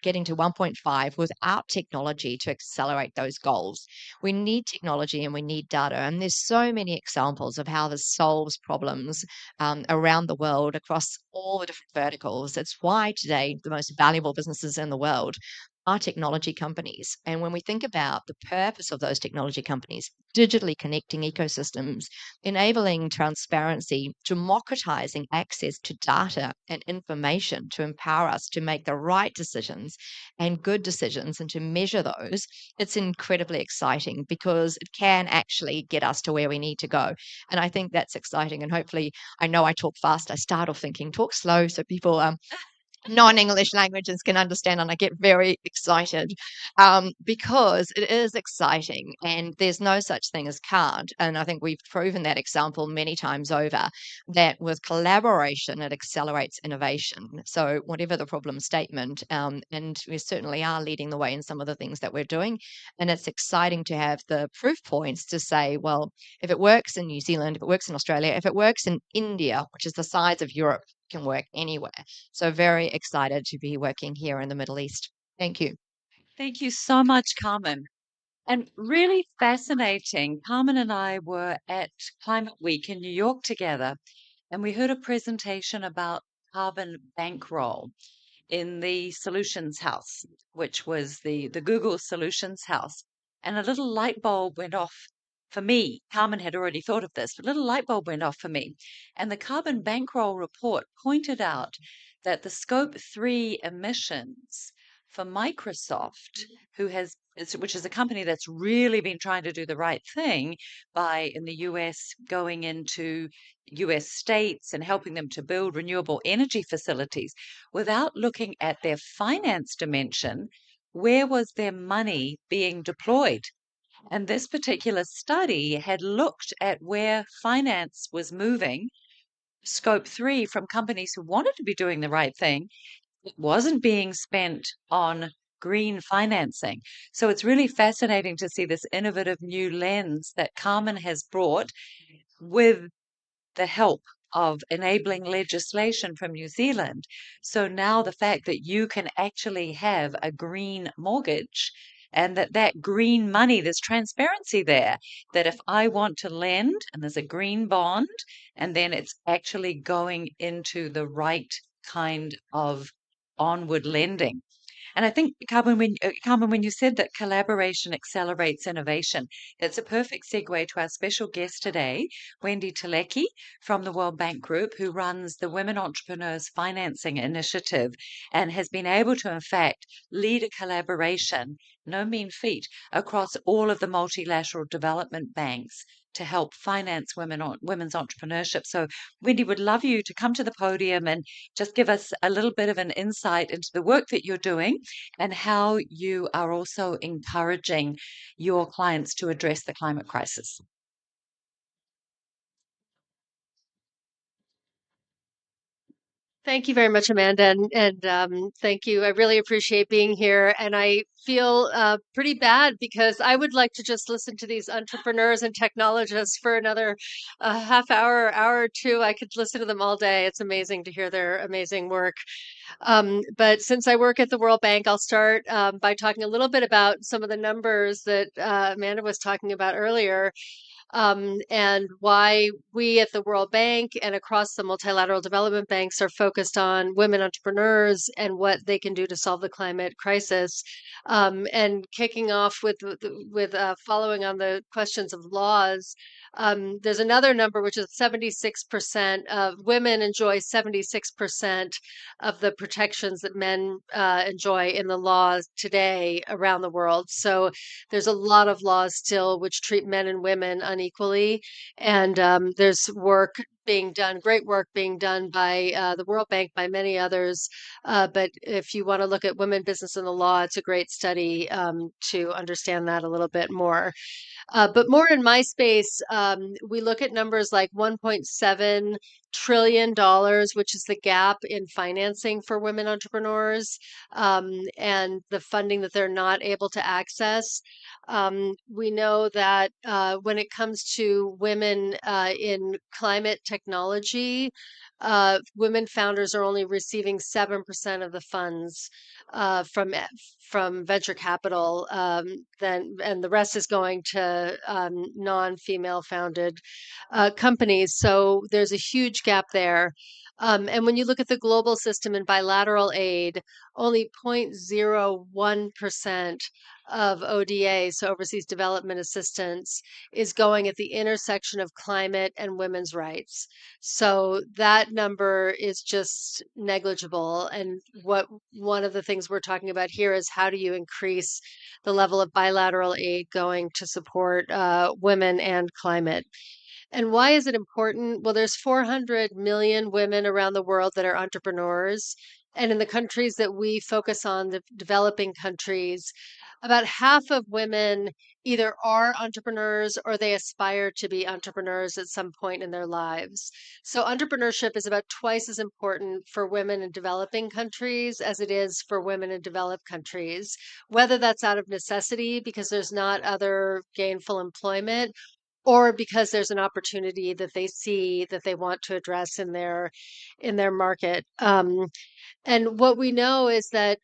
Speaker 4: getting to 1.5 without technology to accelerate those goals. We need technology and we need data. And there's so many examples of how this solves problems around the world across all the different verticals. It's why today the most valuable businesses in the world are technology companies. And when we think about the purpose of those technology companies, digitally connecting ecosystems, enabling transparency, democratizing access to data and information to empower us to make the right decisions and good decisions and to measure those, it's incredibly exciting because it can actually get us to where we need to go. And I think that's exciting. And hopefully, I know I talk fast. I start off thinking, talk slow so people non-English languages can understand, and I get very excited because it is exciting and there's no such thing as can't. And I think we've proven that example many times over, that with collaboration, it accelerates innovation. So whatever the problem statement, and we certainly are leading the way in some of the things that we're doing. And it's exciting to have the proof points to say, well, if it works in New Zealand, if it works in Australia, if it works in India, which is the size of Europe, it can work anywhere. So very excited to be working here in the Middle East. Thank you.
Speaker 1: Thank you so much, Carmen. And really fascinating. Carmen and I were at Climate Week in New York together, and we heard a presentation about carbon bankroll in the Solutions House, which was the Google Solutions House. And a little light bulb went off for me. Carmen had already thought of this, but a little light bulb went off for me. And the Carbon Bankroll report pointed out that the Scope 3 emissions for Microsoft, which is a company that's really been trying to do the right thing by, in the US, going into US states and helping them to build renewable energy facilities without looking at their finance dimension. Where was their money being deployed? And this particular study had looked at where finance was moving, Scope 3, from companies who wanted to be doing the right thing. It wasn't being spent on green financing. So it's really fascinating to see this innovative new lens that Carmen has brought with the help of enabling legislation from New Zealand. So now the fact that you can actually have a green mortgage and that green money, there's transparency there, that if I want to lend and there's a green bond and then it's actually going into the right kind of onward lending. And I think, Carmen, when you said that collaboration accelerates innovation, that's a perfect segue to our special guest today, Wendy Telecki from the World Bank Group, who runs the Women Entrepreneurs Financing Initiative and has been able to, in fact, lead a collaboration, no mean feat, across all of the multilateral development banks to help finance women's entrepreneurship. So, Wendy, would love you to come to the podium and just give us a little bit of an insight into the work that you're doing and how you are also encouraging your clients to address the climate crisis.
Speaker 5: Thank you very much, Amanda, and thank you. I really appreciate being here, and I feel pretty bad because I would like to just listen to these entrepreneurs and technologists for another half hour, hour or two. I could listen to them all day. It's amazing to hear their amazing work. But since I work at the World Bank, I'll start by talking a little bit about some of the numbers that Amanda was talking about earlier. And why we at the World Bank and across the multilateral development banks are focused on women entrepreneurs and what they can do to solve the climate crisis. And kicking off with following on the questions of laws, there's another number which is 76% of women enjoy 76% of the protections that men enjoy in the laws today around the world. So there's a lot of laws still which treat men and women unequally. And there's work being done, great work being done by the World Bank, by many others. But if you want to look at women, business, and the law, it's a great study to understand that a little bit more. But more in my space, we look at numbers like $1.7 trillion, which is the gap in financing for women entrepreneurs and the funding that they're not able to access. We know that when it comes to women in climate technology, women founders are only receiving 7% of the funds from venture capital, and the rest is going to non-female founded companies. So there's a huge gap there. And when you look at the global system in bilateral aid, only 0.01% of ODA, so overseas development assistance, is going at the intersection of climate and women's rights. So that number is just negligible. And one of the things we're talking about here is how do you increase the level of bilateral aid going to support women and climate? And why is it important? Well, there's 400 million women around the world that are entrepreneurs. And in the countries that we focus on, the developing countries, about half of women either are entrepreneurs or they aspire to be entrepreneurs at some point in their lives. So entrepreneurship is about twice as important for women in developing countries as it is for women in developed countries, whether that's out of necessity because there's not other gainful employment, or because there's an opportunity that they see that they want to address in their market. And what we know is that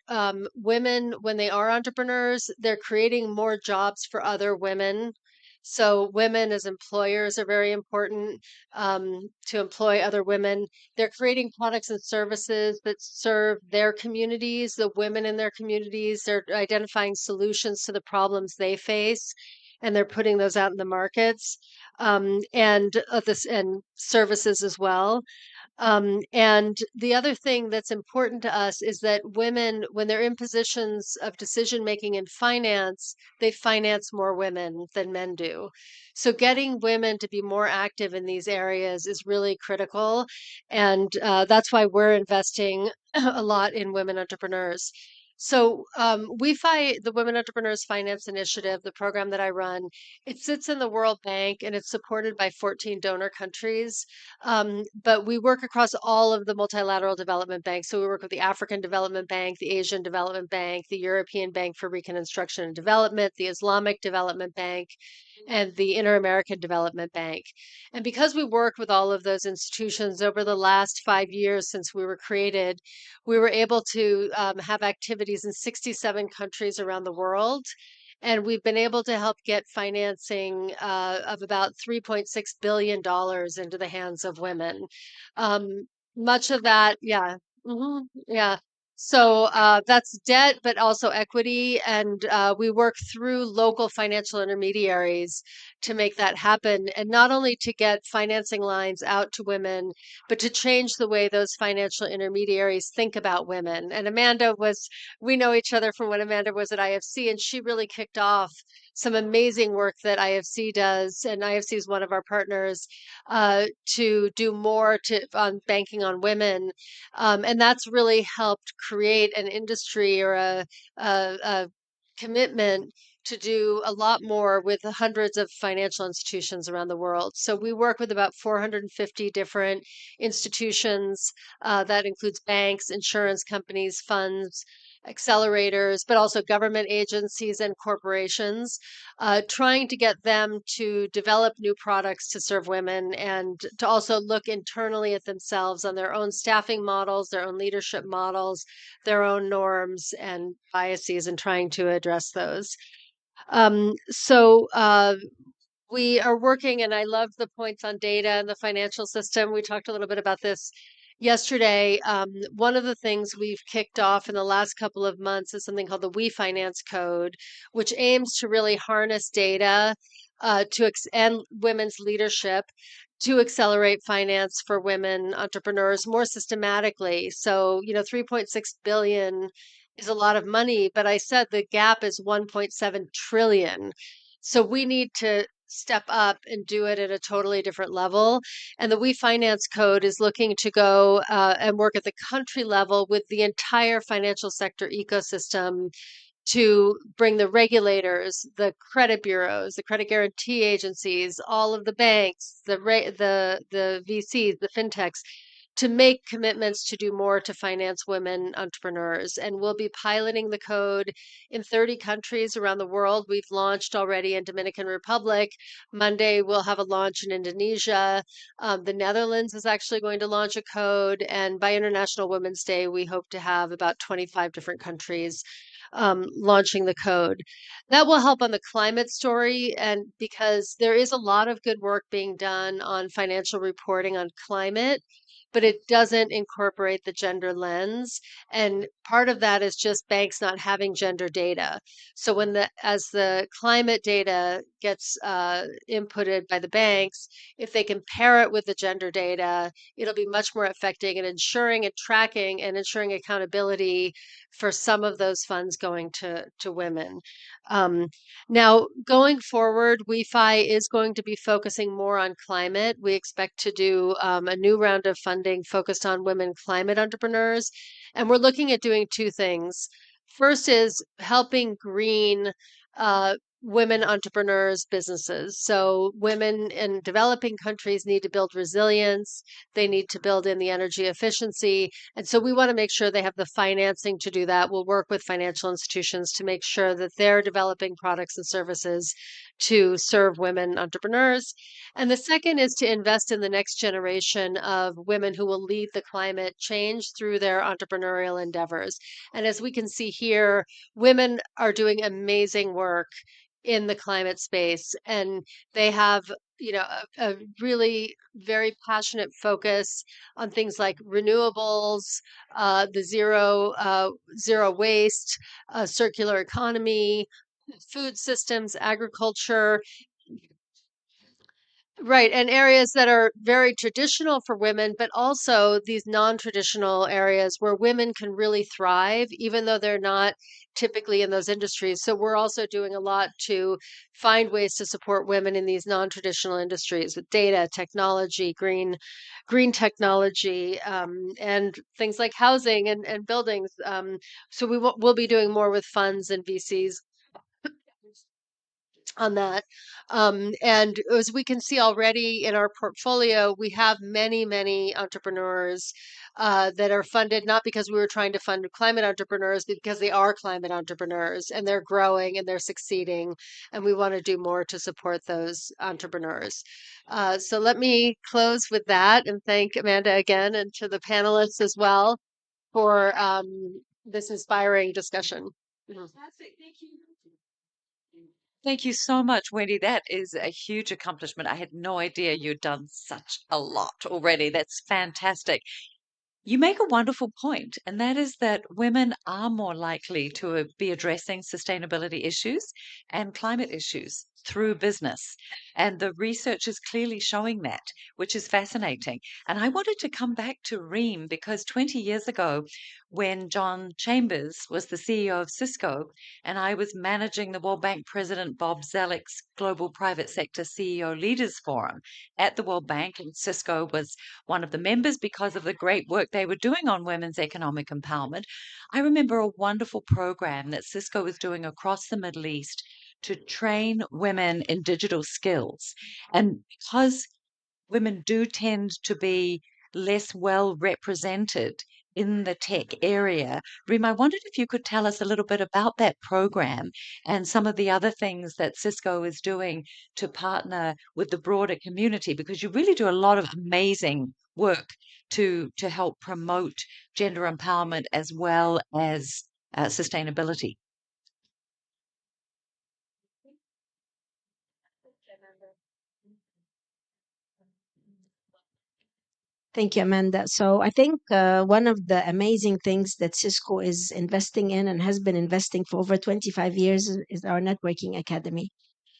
Speaker 5: women, when they are entrepreneurs, they're creating more jobs for other women. So women as employers are very important to employ other women. They're creating products and services that serve their communities, the women in their communities. They're identifying solutions to the problems they face, and they're putting those out in the markets and services as well. And the other thing that's important to us is that women, when they're in positions of decision making in finance, they finance more women than men do. So getting women to be more active in these areas is really critical. And that's why we're investing a lot in women entrepreneurs. So the Women Entrepreneurs Finance Initiative, the program that I run, it sits in the World Bank and it's supported by 14 donor countries. But we work across all of the multilateral development banks. So we work with the African Development Bank, the Asian Development Bank, the European Bank for Reconstruction and Development, the Islamic Development Bank, and the Inter-American Development Bank. And because we work with all of those institutions over the last 5 years since we were created, we were able to have activities in 67 countries around the world. And we've been able to help get financing of about $3.6 billion into the hands of women. Much of that, yeah. Yeah. So that's debt, but also equity. And we work through local financial intermediaries to make that happen. And not only to get financing lines out to women, but to change the way those financial intermediaries think about women. And we know each other from when Amanda was at IFC, and she really kicked off some amazing work that IFC does. And IFC is one of our partners to do more on banking on women. And that's really helped create an industry or a commitment to do a lot more with hundreds of financial institutions around the world. So we work with about 450 different institutions. That includes banks, insurance companies, funds, accelerators, but also government agencies and corporations, trying to get them to develop new products to serve women and to also look internally at themselves on their own staffing models, their own leadership models, their own norms and biases, and trying to address those. So we are working, and I love the points on data and the financial system. We talked a little bit about this yesterday. One of the things we've kicked off in the last couple of months is something called the We Finance Code, which aims to really harness data and women's leadership to accelerate finance for women entrepreneurs more systematically. So, 3.6 billion is a lot of money, but I said the gap is 1.7 trillion. So we need to step up and do it at a totally different level. And the We Finance Code is looking to go and work at the country level with the entire financial sector ecosystem to bring the regulators, the credit bureaus, the credit guarantee agencies, all of the banks, the VCs, the fintechs, to make commitments to do more to finance women entrepreneurs. And we'll be piloting the code in 30 countries around the world. We've launched already in Dominican Republic. Monday, we'll have a launch in Indonesia. The Netherlands is actually going to launch a code. And by International Women's Day, we hope to have about 25 different countries launching the code. That will help on the climate story, and because there is a lot of good work being done on financial reporting on climate, but it doesn't incorporate the gender lens. And part of that is just banks not having gender data. So as the climate data gets inputted by the banks, if they can pair it with the gender data, it'll be much more effective in ensuring and tracking and ensuring accountability for some of those funds going to women. Now, going forward, WeFi is going to be focusing more on climate. We expect to do a new round of funding focused on women climate entrepreneurs. And we're looking at doing two things. First is helping green women entrepreneurs' businesses. So women in developing countries need to build resilience. They need to build in the energy efficiency. And so we want to make sure they have the financing to do that. We'll work with financial institutions to make sure that they're developing products and services to serve women entrepreneurs. And the second is to invest in the next generation of women who will lead the climate change through their entrepreneurial endeavors. And as we can see here, women are doing amazing work in the climate space, and they have, you know, a really very passionate focus on things like renewables, the zero waste, circular economy, food systems, agriculture. Right, and areas that are very traditional for women, but also these non-traditional areas where women can really thrive, even though they're not typically in those industries. So we're also doing a lot to find ways to support women in these non-traditional industries with data, technology, green technology, and things like housing and buildings. So we'll be doing more with funds and VCs on that. And as we can see already in our portfolio, we have many entrepreneurs that are funded not because we were trying to fund climate entrepreneurs, but because they are climate entrepreneurs and they're growing and they're succeeding. And we want to do more to support those entrepreneurs. So let me close with that and thank Amanda again and to the panelists as well for this inspiring discussion.
Speaker 1: Fantastic. Thank you. Thank you so much, Wendy. That is a huge accomplishment. I had no idea you'd done such a lot already. That's fantastic. You make a wonderful point, and that is that women are more likely to be addressing sustainability issues and climate issues through business. And the research is clearly showing that, which is fascinating. And I wanted to come back to Reem because 20 years ago, when John Chambers was the CEO of Cisco, and I was managing the World Bank President Bob Zelich's Global Private Sector CEO Leaders Forum at the World Bank, and Cisco was one of the members because of the great work they were doing on women's economic empowerment. I remember a wonderful program that Cisco was doing across the Middle East to train women in digital skills. And because women do tend to be less well represented in the tech area, Reem, I wondered if you could tell us a little bit about that program and some of the other things that Cisco is doing to partner with the broader community, because you really do a lot of amazing work to help promote gender empowerment as well as sustainability.
Speaker 2: Thank you, Amanda. So I think one of the amazing things that Cisco is investing in and has been investing for over 25 years is our networking academy.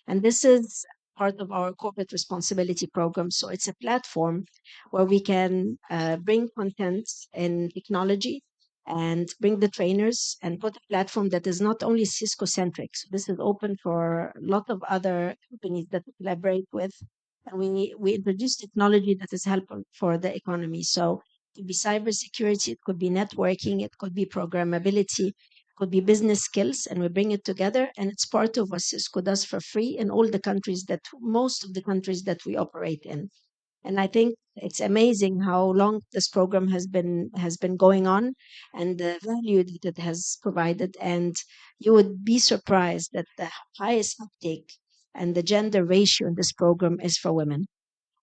Speaker 2: And this is part of our corporate responsibility program. So it's a platform where we can bring content in technology and bring the trainers and put a platform that is not only Cisco centric. So this is open for a lot of other companies that we collaborate with. And we introduce technology that is helpful for the economy. So it could be cybersecurity, it could be networking, it could be programmability, could be business skills, and we bring it together, and it's part of what Cisco does for free in all the countries that most of the countries that we operate in. And I think it's amazing how long this program has been going on and the value that it has provided. And you would be surprised that the highest uptake and the gender ratio in this program is for women.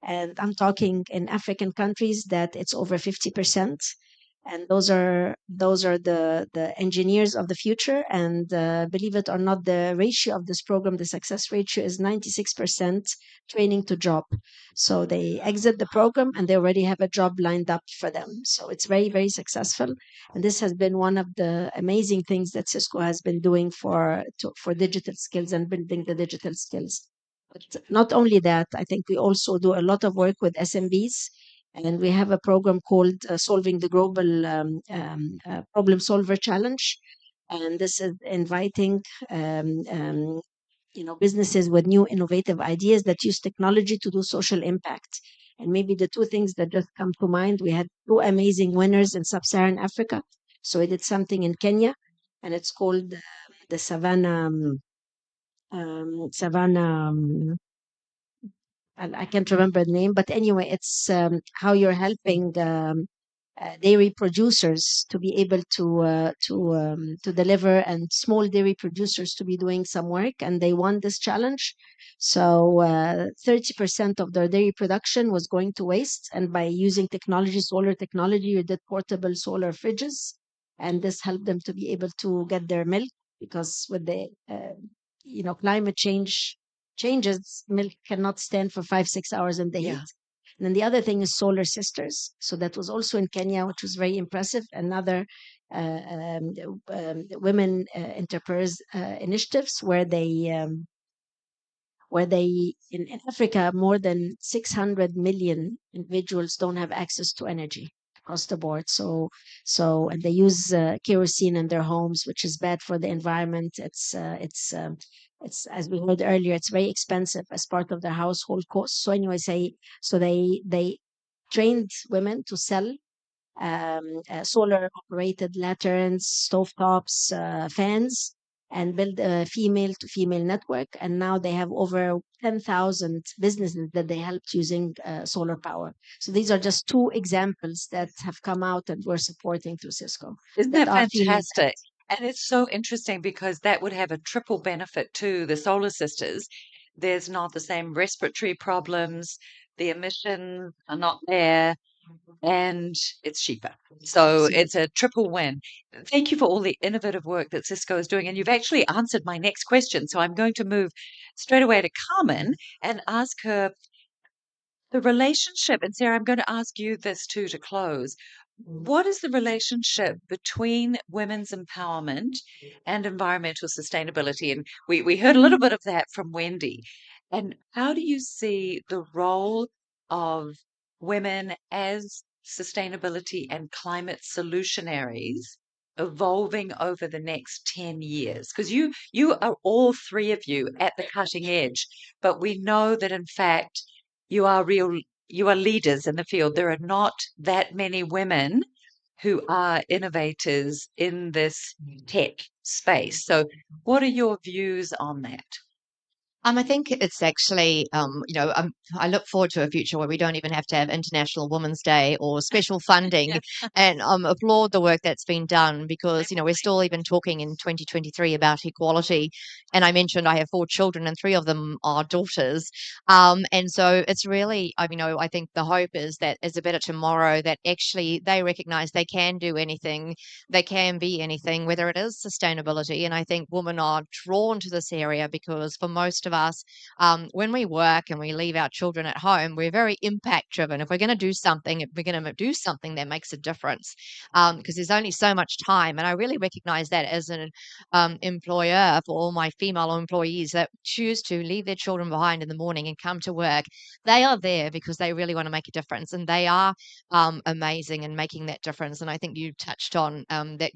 Speaker 2: And I'm talking in African countries that it's over 50%. And those are the engineers of the future. And believe it or not, the ratio of this program, the success ratio is 96% training to job. So they exit the program and they already have a job lined up for them. So it's very, very successful. And this has been one of the amazing things that Cisco has been doing for digital skills and building the digital skills. But not only that, I think we also do a lot of work with SMBs, and we have a program called Solving the Global Problem Solver Challenge. And this is inviting businesses with new innovative ideas that use technology to do social impact. And maybe the two things that just come to mind, we had two amazing winners in Sub-Saharan Africa. So we did something in Kenya, and it's called the Savannah. I can't remember the name, but anyway, it's how you're helping dairy producers to be able to deliver, and small dairy producers to be doing some work, and they won this challenge. So 30% of their dairy production was going to waste, and by using technology, solar technology, you did portable solar fridges, and this helped them to be able to get their milk, because with the climate changes, milk cannot stand for 5-6 hours in the heat.
Speaker 1: Yeah.
Speaker 2: And then the other thing is Solar Sisters. So that was also in Kenya, which was very impressive. Another women entrepreneurs initiatives where in Africa, more than 600 million individuals don't have access to energy across the board. And they use kerosene in their homes, which is bad for the environment. It's as we heard earlier, it's very expensive as part of their household costs. So anyway, they trained women to sell solar operated lanterns, stovetops, fans, and build a female to female network. And now they have over 10,000 businesses that they helped using solar power. So these are just two examples that have come out and we're supporting through Cisco.
Speaker 1: Isn't
Speaker 2: that
Speaker 1: that
Speaker 2: are female
Speaker 1: fantastic? And it's so interesting because that would have a triple benefit to the solar sisters. There's not the same respiratory problems, the emissions are not there, and it's cheaper. So
Speaker 2: Absolutely.
Speaker 1: it's a triple win. Thank you for all the innovative work that Cisco is doing. And you've actually answered my next question. So I'm going to move straight away to Carmen and ask her the relationship. And Sarah, I'm going to ask you this too to close. What is the relationship between women's empowerment and environmental sustainability? And we heard a little bit of that from Wendy. And how do you see the role of women as sustainability and climate solutionaries evolving over the next 10 years? Because you are all three of you at the cutting edge, but we know that in fact you are leaders in the field. There are not that many women who are innovators in this tech space. So what are your views on that?
Speaker 4: I think it's actually, I look forward to a future where we don't even have to have International Women's Day or special funding, and applaud the work that's been done because, we're still even talking in 2023 about equality. And I mentioned I have 4 children and 3 of them are daughters. And so it's really, I think the hope is that as a better tomorrow, that actually they recognize they can do anything, they can be anything, whether it is sustainability. And I think women are drawn to this area because for most of us, when we work and we leave our children at home, we're very impact driven. If we're going to do something, if we're going to do something that makes a difference, because there's only so much time. And I really recognize that as an employer for all my female employees that choose to leave their children behind in the morning and come to work. They are there because they really want to make a difference, and they are amazing in making that difference. And I think you touched on that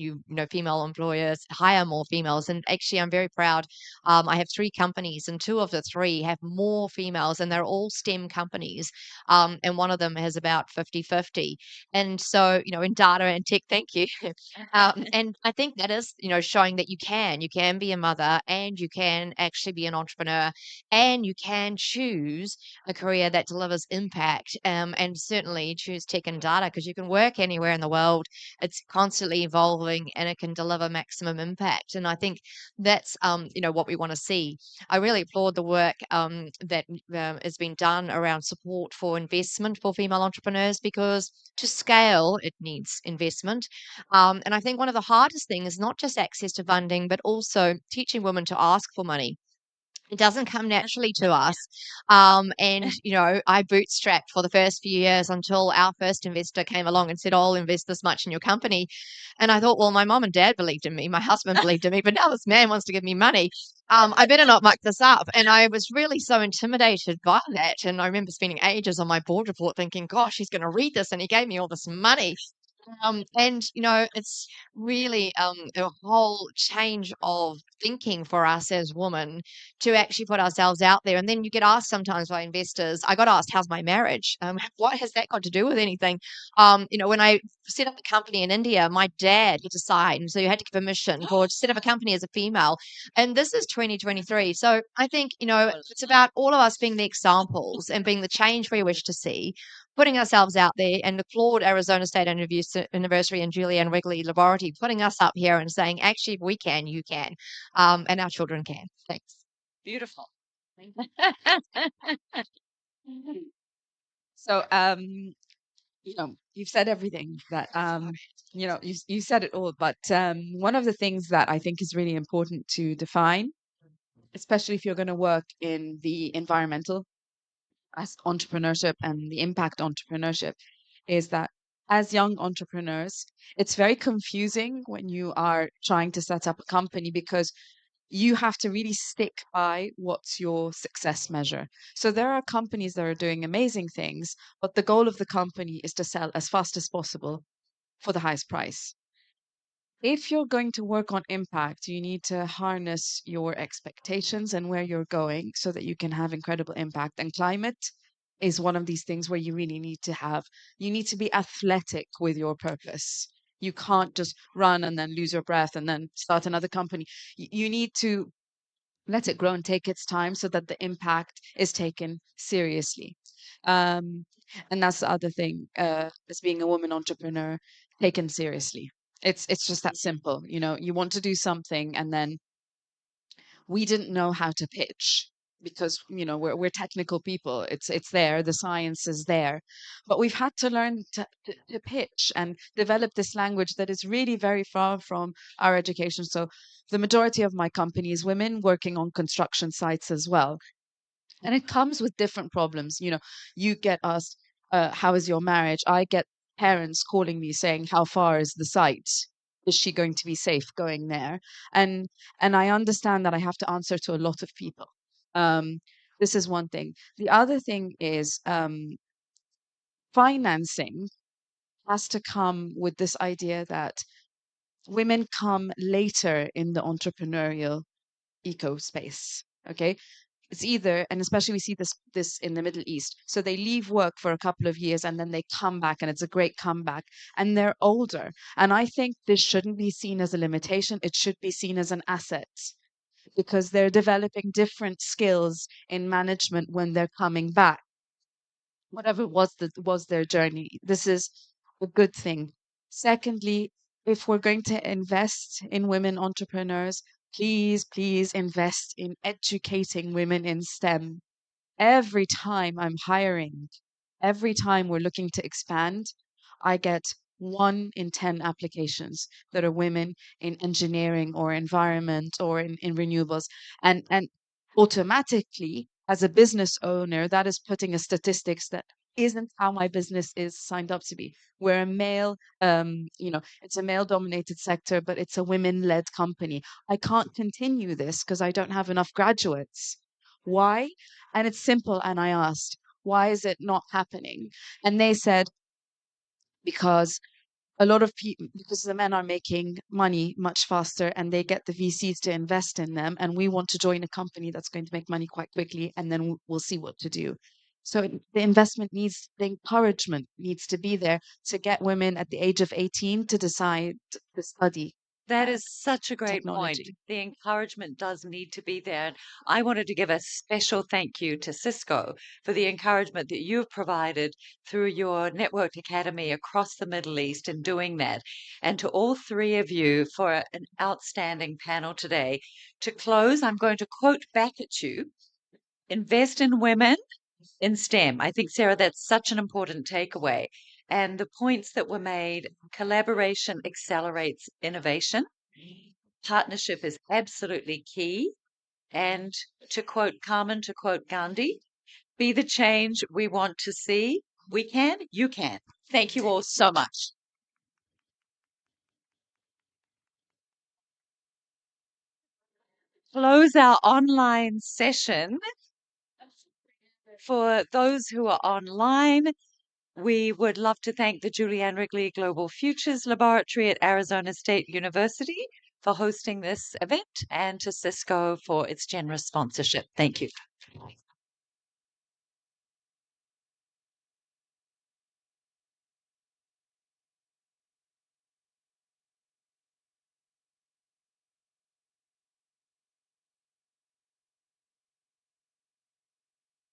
Speaker 4: female employers hire more females, and actually I'm very proud. I have 3 companies, and 2 of the 3 have more females, and they're all STEM companies. And one of them has about 50-50. And so, in data and tech, thank you. And I think that is, showing that you can be a mother, and you can actually be an entrepreneur, and you can choose a career that delivers impact, and certainly choose tech and data because you can work anywhere in the world. It's constantly evolving and it can deliver maximum impact. And I think that's, what we want to see. I really applaud the work that has been done around support for investment for female entrepreneurs because to scale, it needs investment. And I think one of the hardest things is not just access to funding, but also teaching women to ask for money. It doesn't come naturally to us. And, I bootstrapped for the first few years until our first investor came along and said, I'll invest this much in your company. And I thought, well, my mom and dad believed in me. My husband believed in me, but now this man wants to give me money. I better not muck this up. And I was really so intimidated by that. And I remember spending ages on my board report thinking, gosh, he's going to read this. And he gave me all this money. And it's really a whole change of thinking for us as women to actually put ourselves out there. And then you get asked sometimes by investors, I got asked, how's my marriage? What has that got to do with anything? When I set up a company in India, my dad had to sign. So you had to give permission to set up a company as a female. And this is 2023. So I think, it's about all of us being the examples and being the change we wish to see, putting ourselves out there, and applaud Arizona State University and Julianne Wrigley Laboratory putting us up here and saying, actually, if we can, you can, and our children can. Thanks.
Speaker 1: Beautiful.
Speaker 3: So, you've said everything that, you said it all. But one of the things that I think is really important to define especially if you're going to work in the environmental as entrepreneurship and the impact entrepreneurship, is that as young entrepreneurs, it's very confusing when you are trying to set up a company because you have to really stick by what's your success measure. So there are companies that are doing amazing things, but the goal of the company is to sell as fast as possible for the highest price. If you're going to work on impact, you need to harness your expectations and where you're going so that you can have incredible impact. And climate is one of these things where you really need to you need to be athletic with your purpose. You can't just run and then lose your breath and then start another company. You need to let it grow and take its time so that the impact is taken seriously. Um, and that's the other thing, as being a woman entrepreneur, taken seriously. It's just that simple. You know, you want to do something, and then we didn't know how to pitch because we're technical people. It's there, the science is there, but we've had to learn to pitch and develop this language that is really very far from our education. So the majority of my company is women working on construction sites as well, and it comes with different problems. You get asked, how is your marriage? I get parents calling me saying, how far is the site? Is she going to be safe going there? And I understand that I have to answer to a lot of people. um, this is one thing. The other thing is, financing has to come with this idea that women come later in the entrepreneurial eco space. Okay, it's either, and especially we see this in the Middle East, so they leave work for a couple of years and then they come back, and it's a great comeback, and they're older. And I think this shouldn't be seen as a limitation, it should be seen as an asset, because they're developing different skills in management when they're coming back, whatever was their journey. This is a good thing. Secondly, if we're going to invest in women entrepreneurs, please invest in educating women in STEM. Every time I'm hiring, every time we're looking to expand, I get 1 in 10 applications that are women in engineering or environment or in renewables. And automatically, as a business owner, that is putting a statistics that isn't how my business is signed up to be. We're a male, it's a male dominated sector, but it's a women led company. I can't continue this because I don't have enough graduates. Why? And it's simple. And I asked, why is it not happening? And they said, because a lot of people, because the men are making money much faster and they get the VCs to invest in them. And we want to join a company that's going to make money quite quickly. And then we'll see what to do. So the investment needs, the encouragement needs to be there to get women at the age of 18 to decide to study
Speaker 1: That is such a great point.
Speaker 3: technology.
Speaker 1: The encouragement does need to be there. And I wanted to give a special thank you to Cisco for the encouragement that you've provided through your networked academy across the Middle East in doing that. And to all three of you for an outstanding panel today. To close, I'm going to quote back at you: invest in women in STEM. I think, Sarah, that's such an important takeaway. And the points that were made: collaboration accelerates innovation, partnership is absolutely key. And to quote Carmen, to quote Gandhi, be the change we want to see. We can, you can. Thank you all so much. Close our online session. For those who are online, we would love to thank the Julianne Wrigley Global Futures Laboratory at Arizona State University for hosting this event, and to Cisco for its generous sponsorship. Thank you.